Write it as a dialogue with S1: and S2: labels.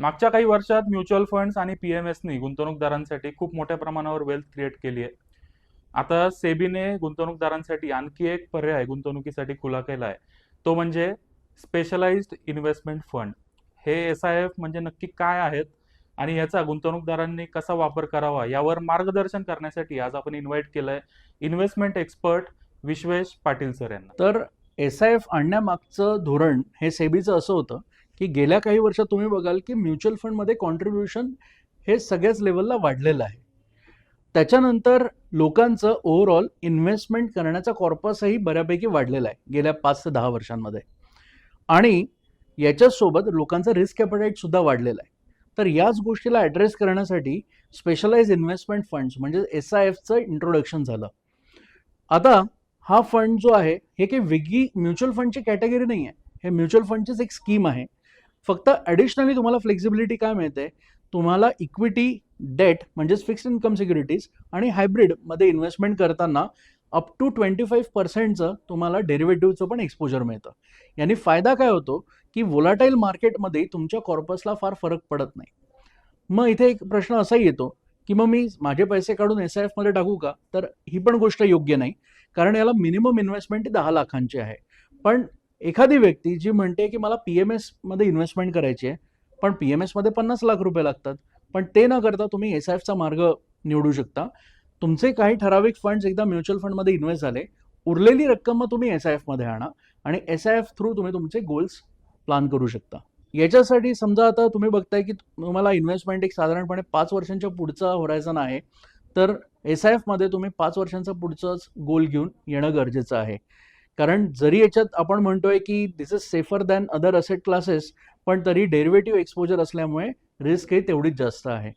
S1: मागच्या काही वर्षात म्युच्युअल फंड्स आणि पीएमएसनी गुंतवणूकदारांसाठी खूप मोठ्या प्रमाणावर वेल्थ क्रिएट केली आहे. आता सेबीने गुंतवणूकदारांसाठी आणखी एक पर्याय गुंतवणुकीसाठी खुला केला आहे. तो म्हणजे स्पेशलाइज्ड इन्व्हेस्टमेंट फंड. हे SIF म्हणजे नक्की काय आहेत आणि याचा गुंतवणूकदारांनी कसा वापर करावा यावर मार्गदर्शन करण्यासाठी आज आपण इन्व्हाइट केलंय investment expert Vishwesh Patil sir यांना.
S2: तर SIF आणण्यामागचं धोरण हे सेबीचं असं होतं की गेल्या काही वर्षात तुम्ही बघाल की म्युच्युअल फंडमध्ये कॉन्ट्रीब्युशन हे सगळ्याच लेवलला वाढलेलं आहे. त्याच्यानंतर लोकांचं ओव्हरऑल इन्व्हेस्टमेंट करण्याचा कॉर्पसही बऱ्यापैकी वाढलेला आहे गेल्या 5 ते 10 वर्षांमध्ये. आणि याच्यासोबत लोकांचा रिस्क ॲपेटाईट सुद्धा वाढलेला आहे. तर याच गोष्टीला ॲड्रेस करण्यासाठी स्पेशलाइज इन्व्हेस्टमेंट फंड्स म्हणजे SIFचं इंट्रोडक्शन झालं. आता हा फंड जो आहे हे काही वेगळी म्युच्युअल फंडची कॅटेगरी नाही आहे. हे म्युच्युअल फंडचीच एक स्कीम आहे. फक्त ॲडिशनली तुम्हाला फ्लेक्झिबिलिटी काय मिळते, तुम्हाला इक्विटी, डेट म्हणजेच फिक्स्ड इन्कम सिक्युरिटीज आणि हायब्रिडमध्ये इन्व्हेस्टमेंट करताना अप टू 25% तुम्हाला डेरिव्हेटिव्हचं पण एक्सपोजर मिळतं. यानी फायदा काय होतो की व्होलाटाईल मार्केटमध्ये तुमच्या कॉर्पसला फार फरक पडत नाही. मग इथे एक प्रश्न असाही येतो की मग मी माझे पैसे काढून SIF मध्ये टाकू का? तर ही पण गोष्ट योग्य नाही, कारण याला मिनिमम इन्व्हेस्टमेंट 10 लाखांची आहे. पण एखादी व्यक्ती जी म्हणते की मला PMS मध्ये इन्व्हेस्टमेंट करायची आहे, पण PMS मध्ये 50 लाख रुपये लागतात, पण ते न करता तुम्ही SIFचा मार्ग निवडू शकता. तुमचे काही ठराविक फंड्स एकदा म्युच्युअल फंडमध्ये इन्व्हेस्ट झाले, उरलेली रक्कम मग तुम्ही SIF मध्ये आणा आणि SIF थ्रू तुम्ही तुमचे गोल्स प्लॅन करू शकता. याच्यासाठी समजा आता तुम्ही बघताय की तुम्हाला इन्व्हेस्टमेंट एक साधारणपणे 5 वर्षांच्या पुढचा होरायझन आहे, तर SIF मध्ये तुम्ही 5 वर्षांचा पुढचाच गोल घेऊन येणं गरजेचं आहे. कारण जरी याच्यात आपण म्हणतोय की this is safer than other asset classes, पण तरी डेरिव्हेटिव्ह एक्सपोजर असल्यामुळे रिस्क ही तेवढीच जास्त आहे.